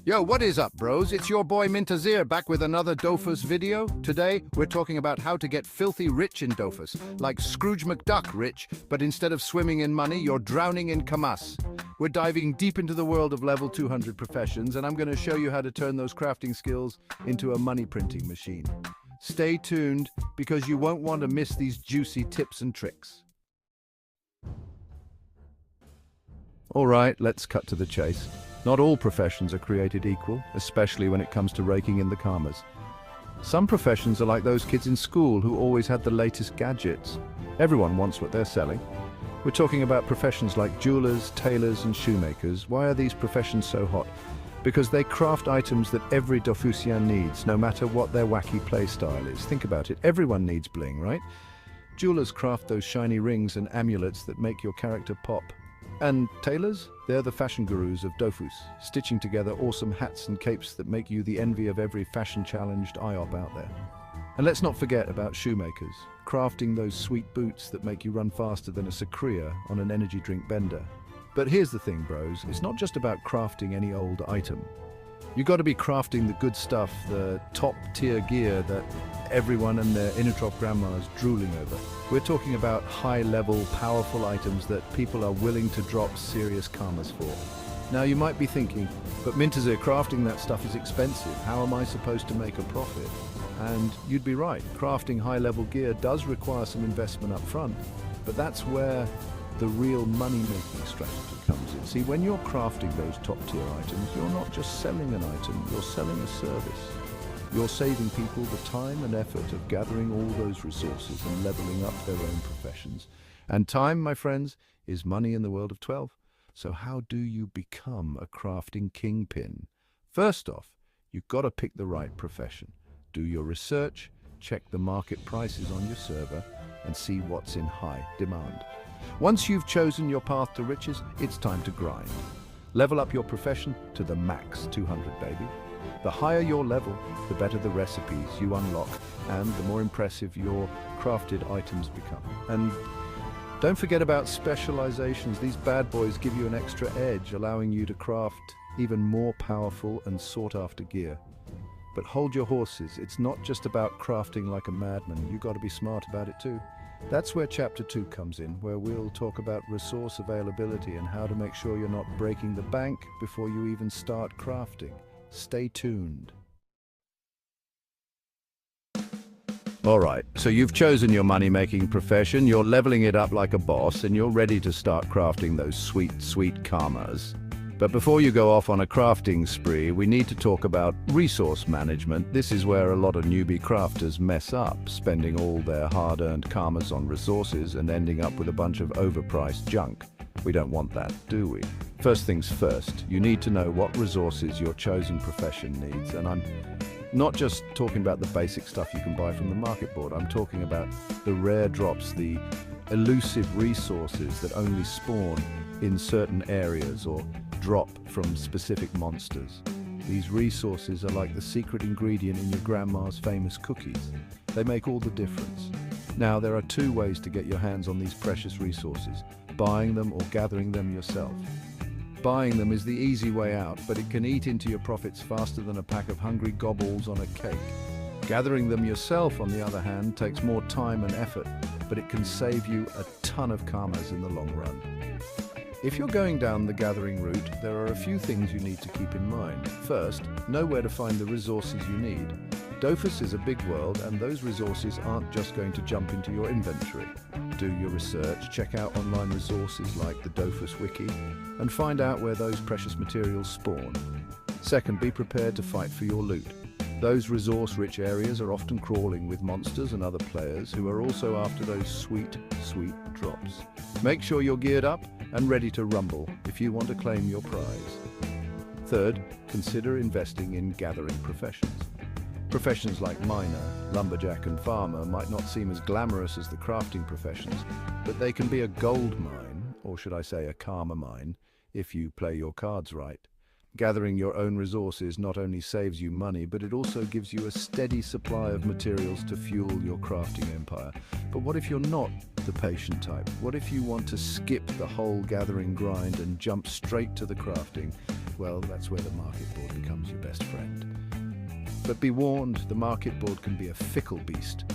Yo, what is up, bros? It's your boy Mintazir back with another Dofus video. Today, we're talking about how to get filthy rich in Dofus, like Scrooge McDuck rich, but instead of swimming in money, you're drowning in kamas. We're diving deep into the world of level 200 professions, and I'm going to show you how to turn those crafting skills into a money printing machine. Stay tuned, because you won't want to miss these juicy tips and tricks. All right, let's cut to the chase. Not all professions are created equal, especially when it comes to raking in the karmas. Some professions are like those kids in school who always had the latest gadgets. Everyone wants what they're selling. We're talking about professions like jewelers, tailors, and shoemakers. Why are these professions so hot? Because they craft items that every Dofusian needs, no matter what their wacky play style is. Think about it, everyone needs bling, right? Jewelers craft those shiny rings and amulets that make your character pop. And tailors? They're the fashion gurus of Dofus, stitching together awesome hats and capes that make you the envy of every fashion-challenged IOP out there. And let's not forget about shoemakers, crafting those sweet boots that make you run faster than a Sakria on an energy drink bender. But here's the thing, bros, it's not just about crafting any old item. You got to be crafting the good stuff, the top-tier gear that everyone and their Innitrop grandma is drooling over. We're talking about high-level, powerful items that people are willing to drop serious karmas for. Now you might be thinking, but Mintazir, crafting that stuff is expensive. How am I supposed to make a profit? And you'd be right, crafting high-level gear does require some investment up front, but that's where the real money-making strategy comes in. See, when you're crafting those top-tier items, you're not just selling an item, you're selling a service. You're saving people the time and effort of gathering all those resources and leveling up their own professions. And time, my friends, is money in the world of 12. So how do you become a crafting kingpin? First off, you've got to pick the right profession. Do your research, check the market prices on your server, and see what's in high demand. Once you've chosen your path to riches, it's time to grind. Level up your profession to the max 200, baby. The higher your level, the better the recipes you unlock, and the more impressive your crafted items become. And don't forget about specializations. These bad boys give you an extra edge, allowing you to craft even more powerful and sought-after gear. But hold your horses, it's not just about crafting like a madman, you got to be smart about it too. That's where Chapter 2 comes in, where we'll talk about resource availability and how to make sure you're not breaking the bank before you even start crafting. Stay tuned. Alright, so you've chosen your money-making profession, you're leveling it up like a boss, and you're ready to start crafting those sweet, sweet karmas. But before you go off on a crafting spree, we need to talk about resource management. This is where a lot of newbie crafters mess up, spending all their hard-earned karmas on resources and ending up with a bunch of overpriced junk. We don't want that, do we? First things first, you need to know what resources your chosen profession needs, and I'm not just talking about the basic stuff you can buy from the market board. I'm talking about the rare drops, the elusive resources that only spawn in certain areas or drop from specific monsters. These resources are like the secret ingredient in your grandma's famous cookies. They make all the difference. Now, there are two ways to get your hands on these precious resources: buying them or gathering them yourself. Buying them is the easy way out, but it can eat into your profits faster than a pack of hungry gobbles on a cake. Gathering them yourself, on the other hand, takes more time and effort, but it can save you a ton of karmas in the long run. If you're going down the gathering route, there are a few things you need to keep in mind. First, know where to find the resources you need. Dofus is a big world, and those resources aren't just going to jump into your inventory. Do your research, check out online resources like the Dofus Wiki, and find out where those precious materials spawn. Second, be prepared to fight for your loot. Those resource-rich areas are often crawling with monsters and other players who are also after those sweet, sweet drops. Make sure you're geared up and ready to rumble if you want to claim your prize. Third, consider investing in gathering professions. Professions like miner, lumberjack, and farmer might not seem as glamorous as the crafting professions, but they can be a gold mine, or should I say a karma mine, if you play your cards right. Gathering your own resources not only saves you money, but it also gives you a steady supply of materials to fuel your crafting empire. But what if you're not the patient type? What if you want to skip the whole gathering grind and jump straight to the crafting? Well, that's where the market board becomes your best friend. But be warned, the market board can be a fickle beast,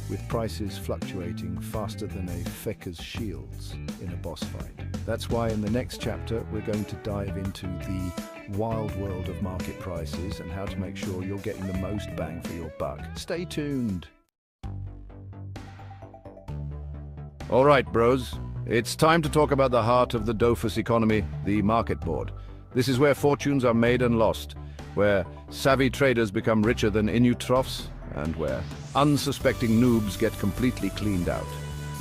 with prices fluctuating faster than a faker's shields in a boss fight. That's why in the next chapter, we're going to dive into the wild world of market prices and how to make sure you're getting the most bang for your buck. Stay tuned. All right, bros. It's time to talk about the heart of the Dofus economy, the market board. This is where fortunes are made and lost, where savvy traders become richer than Inutrophs, and where unsuspecting noobs get completely cleaned out.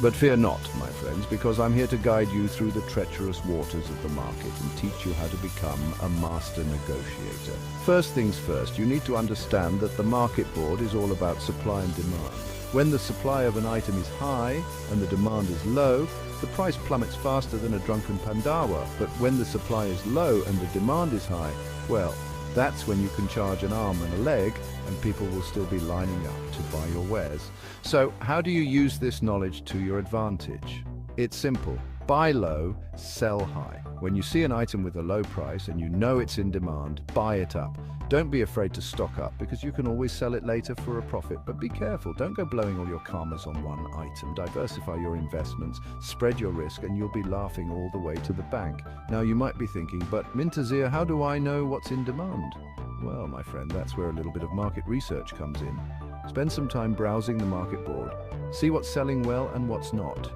But fear not, my friends, because I'm here to guide you through the treacherous waters of the market and teach you how to become a master negotiator. First things first, you need to understand that the market board is all about supply and demand. When the supply of an item is high and the demand is low, the price plummets faster than a drunken Pandawa. But when the supply is low and the demand is high, well, that's when you can charge an arm and a leg and people will still be lining up to buy your wares. So how do you use this knowledge to your advantage? It's simple. Buy low, sell high. When you see an item with a low price and you know it's in demand, buy it up. Don't be afraid to stock up because you can always sell it later for a profit. But be careful, don't go blowing all your karmas on one item. Diversify your investments, spread your risk, and you'll be laughing all the way to the bank. Now you might be thinking, but Mintazir, how do I know what's in demand? Well, my friend, that's where a little bit of market research comes in. Spend some time browsing the market board. See what's selling well and what's not.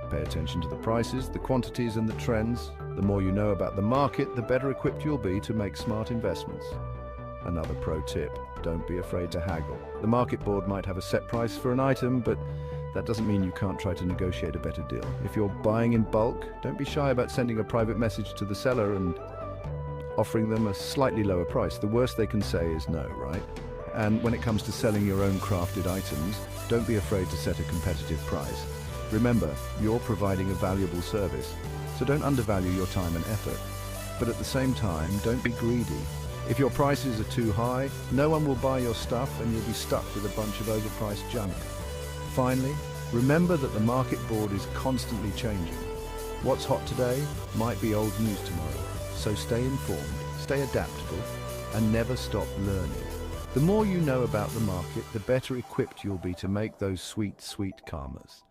Pay attention to the prices, the quantities, and the trends. The more you know about the market, the better equipped you'll be to make smart investments. Another pro tip, don't be afraid to haggle. The market board might have a set price for an item, but that doesn't mean you can't try to negotiate a better deal. If you're buying in bulk, don't be shy about sending a private message to the seller and offering them a slightly lower price. The worst they can say is no, right? And when it comes to selling your own crafted items, don't be afraid to set a competitive price. Remember, you're providing a valuable service, so don't undervalue your time and effort. But at the same time, don't be greedy. If your prices are too high, no one will buy your stuff and you'll be stuck with a bunch of overpriced junk. Finally, remember that the market board is constantly changing. What's hot today might be old news tomorrow, so stay informed, stay adaptable, and never stop learning. The more you know about the market, the better equipped you'll be to make those sweet, sweet karmas.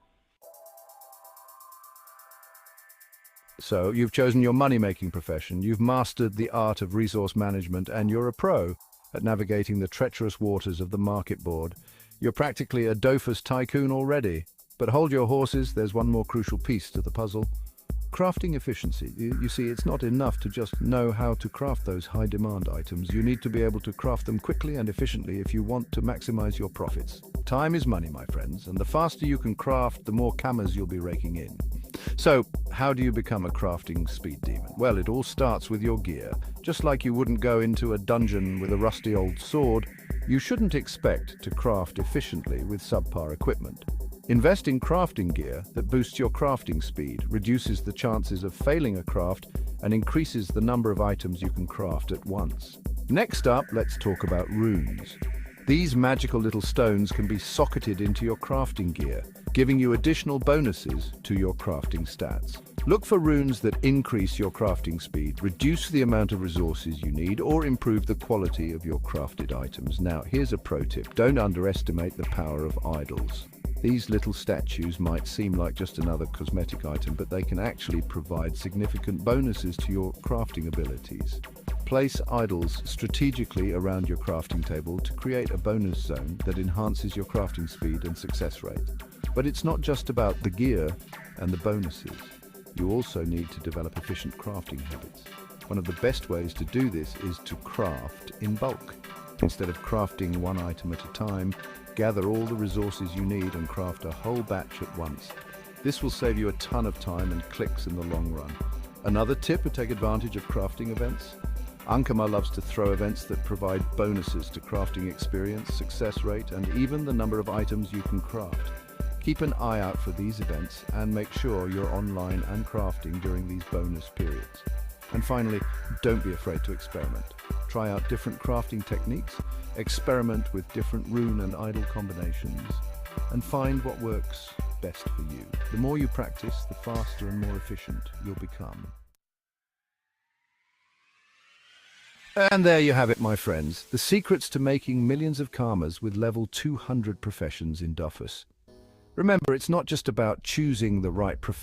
So, you've chosen your money-making profession, you've mastered the art of resource management, and you're a pro at navigating the treacherous waters of the market board. You're practically a Dofus tycoon already. But hold your horses, there's one more crucial piece to the puzzle. Crafting efficiency. You see, it's not enough to just know how to craft those high-demand items. You need to be able to craft them quickly and efficiently if you want to maximize your profits. Time is money, my friends, and the faster you can craft, the more kamas you'll be raking in. So, how do you become a crafting speed demon? Well, it all starts with your gear. Just like you wouldn't go into a dungeon with a rusty old sword, you shouldn't expect to craft efficiently with subpar equipment. Invest in crafting gear that boosts your crafting speed, reduces the chances of failing a craft, and increases the number of items you can craft at once. Next up, let's talk about runes. These magical little stones can be socketed into your crafting gear, giving you additional bonuses to your crafting stats. Look for runes that increase your crafting speed, reduce the amount of resources you need, or improve the quality of your crafted items. Now, here's a pro tip. Don't underestimate the power of idols. These little statues might seem like just another cosmetic item, but they can actually provide significant bonuses to your crafting abilities. Place idols strategically around your crafting table to create a bonus zone that enhances your crafting speed and success rate. But it's not just about the gear and the bonuses. You also need to develop efficient crafting habits. One of the best ways to do this is to craft in bulk. Instead of crafting one item at a time, gather all the resources you need and craft a whole batch at once. This will save you a ton of time and clicks in the long run. Another tip to take advantage of crafting events? Ankama loves to throw events that provide bonuses to crafting experience, success rate, and even the number of items you can craft. Keep an eye out for these events and make sure you're online and crafting during these bonus periods. And finally, don't be afraid to experiment. Try out different crafting techniques, experiment with different rune and idol combinations, and find what works best for you. The more you practice, the faster and more efficient you'll become. And there you have it, my friends. The secrets to making millions of karmas with level 200 professions in Dofus. Remember, it's not just about choosing the right profession.